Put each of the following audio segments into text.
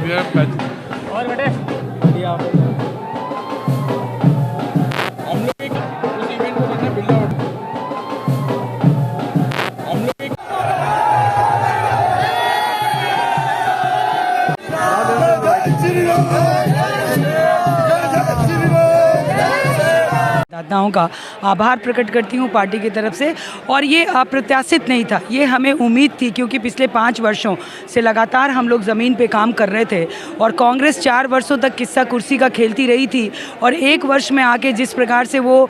दिया पैच। और बेटे बढ़िया हम लोग उस इवेंट को करना बिल्ला हम लोग दाताओं का आभार प्रकट करती हूँ पार्टी की तरफ से। और ये अप्रत्याशित नहीं था, ये हमें उम्मीद थी, क्योंकि पिछले 5 वर्षों से लगातार हम लोग ज़मीन पे काम कर रहे थे और कांग्रेस 4 वर्षों तक किस्सा कुर्सी का खेलती रही थी और 1 वर्ष में आके जिस प्रकार से वो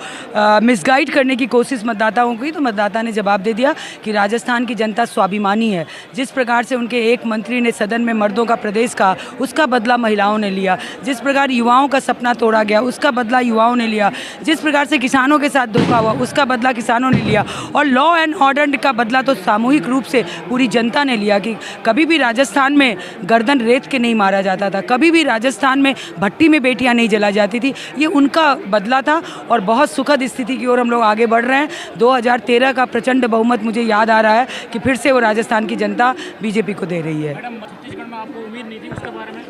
मिसगाइड करने की कोशिश मतदाताओं की, तो मतदाता ने जवाब दे दिया कि राजस्थान की जनता स्वाभिमानी है। जिस प्रकार से उनके एक मंत्री ने सदन में मर्दों का प्रदेश का, उसका बदला महिलाओं ने लिया। जिस प्रकार युवाओं का सपना तोड़ा गया, उसका बदला युवाओं ने लिया। जिस प्रकार से किसानों के साथ धोखा हुआ, उसका बदला किसानों ने लिया। और लॉ एंड ऑर्डर का बदला तो सामूहिक रूप से पूरी जनता ने लिया कि कभी भी राजस्थान में गर्दन रेत के नहीं मारा जाता था, कभी भी राजस्थान में भट्टी में बेटियां नहीं जला जाती थी। ये उनका बदला था और बहुत सुखद स्थिति की ओर हम लोग आगे बढ़ रहे हैं। 2013 का प्रचंड बहुमत मुझे याद आ रहा है कि फिर से वो राजस्थान की जनता बीजेपी को दे रही है। छत्तीसगढ़ में आपको उम्मीद नहीं थी उसके बारे में?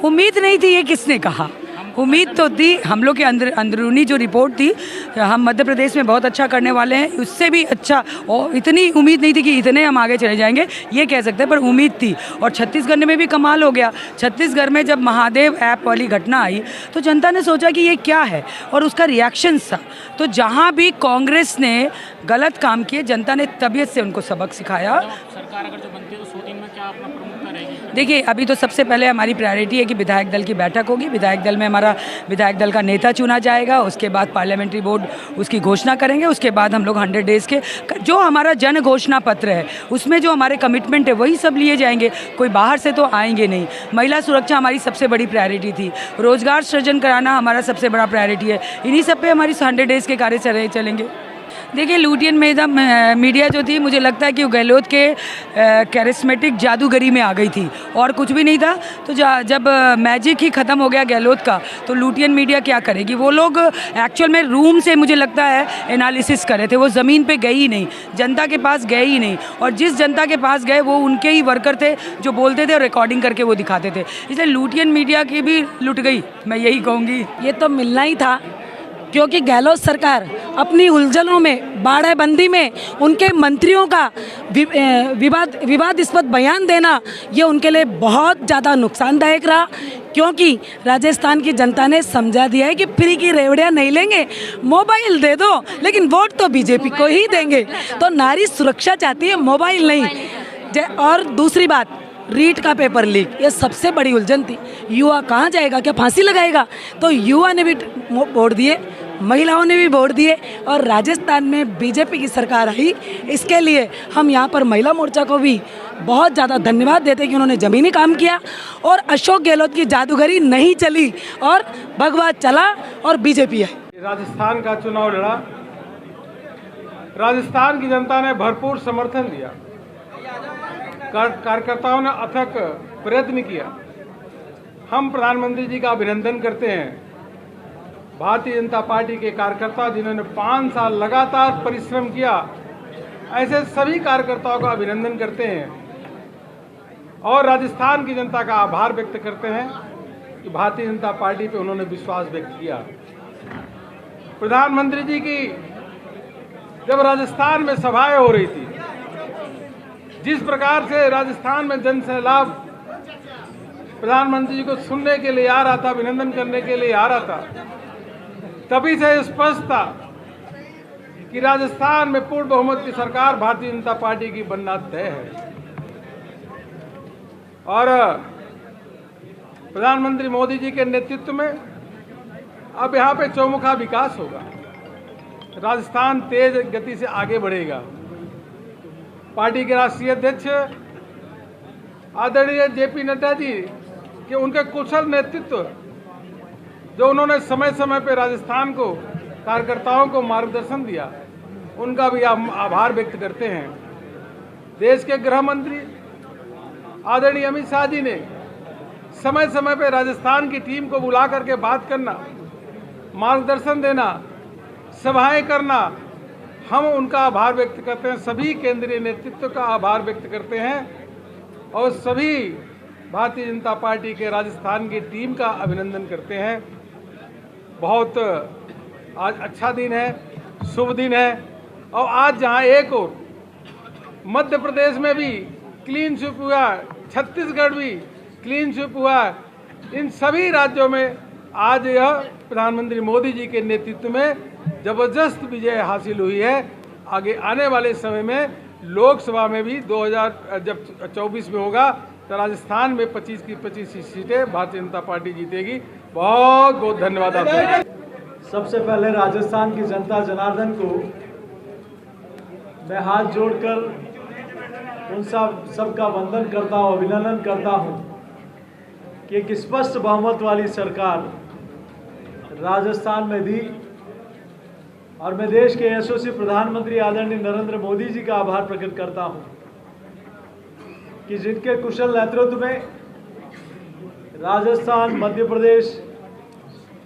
उम्मीद नहीं थी, ये किसने कहा? उम्मीद तो थी। हम लोग के अंदरूनी जो रिपोर्ट थी, हम मध्य प्रदेश में बहुत अच्छा करने वाले हैं, उससे भी अच्छा। और इतनी उम्मीद नहीं थी कि इतने हम आगे चले जाएंगे, ये कह सकते हैं, पर उम्मीद थी। और छत्तीसगढ़ में भी कमाल हो गया। छत्तीसगढ़ में जब महादेव ऐप वाली घटना आई तो जनता ने सोचा कि ये क्या है और उसका रिएक्शन था। तो जहाँ भी कांग्रेस ने गलत काम किए, जनता ने तबीयत से उनको सबक सिखाया। सरकार अगर जो बनती है तो 100 दिन में क्या अपना प्रमुखता रहेगी? देखिए, अभी तो सबसे पहले हमारी प्रायोरिटी है कि विधायक दल की बैठक होगी। विधायक दल में हमारा विधायक दल का नेता चुना जाएगा, उसके बाद पार्लियामेंट्री बोर्ड उसकी घोषणा करेंगे। उसके बाद हम लोग 100 डेज़ के जो हमारा जन घोषणा पत्र है उसमें जो हमारे कमिटमेंट है वही सब लिए जाएंगे, कोई बाहर से तो आएंगे नहीं। महिला सुरक्षा हमारी सबसे बड़ी प्रायोरिटी थी, रोजगार सृजन कराना हमारा सबसे बड़ा प्रायोरिटी है। इन्हीं सब पे हमारी 100 डेज़ के कार्य चलेंगे। देखिए, लुटियन मीडिया जो थी, मुझे लगता है कि वो गहलोत के कैरिस्मेटिक जादूगरी में आ गई थी और कुछ भी नहीं था। तो जब मैजिक ही ख़त्म हो गया गहलोत का, तो लुटियन मीडिया क्या करेगी? वो लोग एक्चुअल में रूम से मुझे लगता है एनालिसिस कर रहे थे, वो ज़मीन पे गए ही नहीं, जनता के पास गए ही नहीं। और जिस जनता के पास गए वो उनके ही वर्कर थे जो बोलते थे और रिकॉर्डिंग करके वो दिखाते थे। इसलिए लुटियन मीडिया की भी लुट गई, मैं यही कहूँगी। ये तो मिलना ही था, क्योंकि गहलोत सरकार अपनी उलझनों में, बाड़ेबंदी में उनके मंत्रियों का विवादास्पद बयान देना, ये उनके लिए बहुत ज़्यादा नुकसानदायक रहा। क्योंकि राजस्थान की जनता ने समझा दिया है कि फ्री की रेवड़ियाँ नहीं लेंगे, मोबाइल दे दो, लेकिन वोट तो बीजेपी को ही देंगे। तो नारी सुरक्षा चाहती है, मोबाइल नहीं। और दूसरी बात, रीट का पेपर लीक, ये सबसे बड़ी उलझन थी। युवा कहाँ जाएगा, क्या फांसी लगाएगा? तो युवा ने भी वोट दिए, महिलाओं ने भी वोट दिए और राजस्थान में बीजेपी की सरकार आई। इसके लिए हम यहाँ पर महिला मोर्चा को भी बहुत ज़्यादा धन्यवाद देते हैं कि उन्होंने ज़मीनी काम किया और अशोक गहलोत की जादूगरी नहीं चली और भगवा चला और बीजेपी है। राजस्थान का चुनाव लड़ा, राजस्थान की जनता ने भरपूर समर्थन दिया, कार्यकर्ताओं ने अथक प्रयत्न किया। हम प्रधानमंत्री जी का अभिनंदन करते हैं। भारतीय जनता पार्टी के कार्यकर्ता जिन्होंने 5 साल लगातार परिश्रम किया, ऐसे सभी कार्यकर्ताओं का अभिनंदन करते हैं और राजस्थान की जनता का आभार व्यक्त करते हैं कि भारतीय जनता पार्टी पे उन्होंने विश्वास व्यक्त किया। प्रधानमंत्री जी की जब राजस्थान में सभाएं हो रही थी, जिस प्रकार से राजस्थान में जन सैलाब प्रधानमंत्री जी को सुनने के लिए आ रहा था, अभिनंदन करने के लिए आ रहा था, तभी से स्पष्ट था कि राजस्थान में पूर्ण बहुमत की सरकार भारतीय जनता पार्टी की बनना तय है। और प्रधानमंत्री मोदी जी के नेतृत्व में अब यहाँ पे चौमुखा विकास होगा, राजस्थान तेज गति से आगे बढ़ेगा। पार्टी के राष्ट्रीय अध्यक्ष आदरणीय जेपी नड्डा जी के उनके कुशल नेतृत्व, जो उन्होंने समय समय पर राजस्थान को, कार्यकर्ताओं को मार्गदर्शन दिया, उनका भी हम आभार व्यक्त करते हैं। देश के गृह मंत्री आदरणीय अमित शाह जी ने समय समय पर राजस्थान की टीम को बुला करके बात करना, मार्गदर्शन देना, सभाएं करना, हम उनका आभार व्यक्त करते हैं। सभी केंद्रीय नेतृत्व का आभार व्यक्त करते हैं और सभी भारतीय जनता पार्टी के राजस्थान की टीम का अभिनंदन करते हैं। बहुत आज अच्छा दिन है, शुभ दिन है। और आज जहां एक और मध्य प्रदेश में भी क्लीन स्वीप हुआ, छत्तीसगढ़ भी क्लीन स्वीप हुआ, इन सभी राज्यों में आज यह प्रधानमंत्री मोदी जी के नेतृत्व में जबरदस्त विजय हासिल हुई है। आगे आने वाले समय में लोकसभा में भी 2024 में होगा तो राजस्थान में 25 की 25 सीटें भारतीय जनता पार्टी जीतेगी। बहुत बहुत धन्यवाद आपका। सबसे पहले राजस्थान की जनता जनार्दन को मैं हाथ जोड़कर उन सबका वंदन करता हूँ, अभिनंदन करता हूँ कि एक स्पष्ट बहुमत वाली सरकार राजस्थान में दी। और मैं देश के यशस्वी प्रधानमंत्री आदरणीय नरेंद्र मोदी जी का आभार प्रकट करता हूँ कि जिनके कुशल नेतृत्व में राजस्थान, मध्य प्रदेश,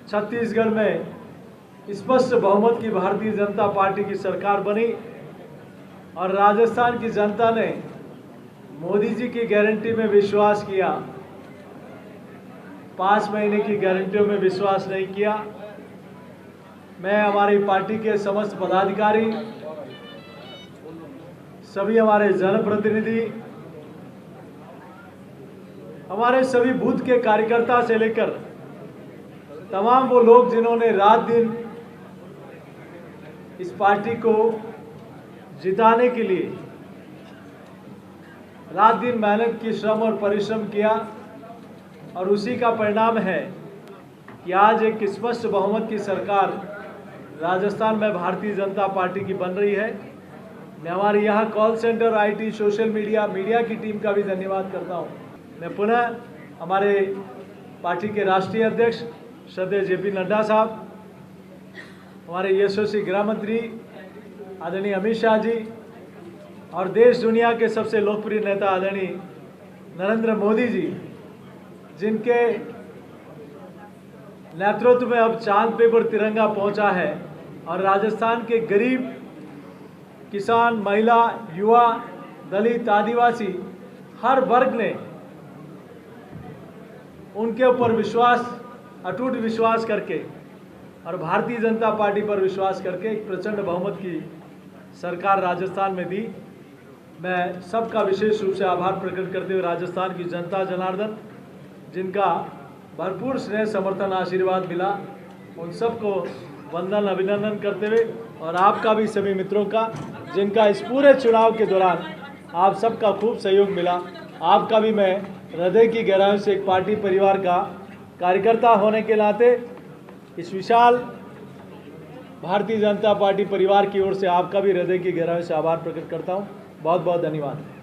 छत्तीसगढ़ में स्पष्ट बहुमत की भारतीय जनता पार्टी की सरकार बनी। और राजस्थान की जनता ने मोदी जी की गारंटी में विश्वास किया, 5 महीने की गारंटियों में विश्वास नहीं किया। मैं हमारी पार्टी के समस्त पदाधिकारी, सभी हमारे जनप्रतिनिधि, हमारे सभी बूथ के कार्यकर्ता से लेकर तमाम वो लोग जिन्होंने रात दिन इस पार्टी को जिताने के लिए रात दिन मेहनत की, श्रम और परिश्रम किया, और उसी का परिणाम है कि आज एक स्पष्ट बहुमत की सरकार राजस्थान में भारतीय जनता पार्टी की बन रही है। मैं हमारे यहाँ call centre, IT, social media की टीम का भी धन्यवाद करता हूँ। मैं पुनः हमारे पार्टी के राष्ट्रीय अध्यक्ष श्रद्धेय जेपी नड्डा साहब, हमारे यशस्वी गृह मंत्री आदरणीय अमित शाह जी, और देश दुनिया के सबसे लोकप्रिय नेता आदरणीय नरेंद्र मोदी जी, जिनके नेतृत्व में अब चांद पे पर तिरंगा पहुंचा है और राजस्थान के गरीब, किसान, महिला, युवा, दलित, आदिवासी हर वर्ग ने उनके ऊपर विश्वास, अटूट विश्वास करके और भारतीय जनता पार्टी पर विश्वास करके एक प्रचंड बहुमत की सरकार राजस्थान में दी। मैं सबका विशेष रूप से आभार प्रकट करते हुए राजस्थान की जनता जनार्दन, जिनका भरपूर स्नेह, समर्थन, आशीर्वाद मिला, उन सबको वंदन, अभिनंदन करते हुए, और आपका भी सभी मित्रों का, जिनका इस पूरे चुनाव के दौरान आप सबका खूब सहयोग मिला, आपका भी मैं हृदय की गहराइयों से एक पार्टी परिवार का कार्यकर्ता होने के नाते इस विशाल भारतीय जनता पार्टी परिवार की ओर से आपका भी हृदय की गहराइयों से आभार प्रकट करता हूँ। बहुत बहुत धन्यवाद।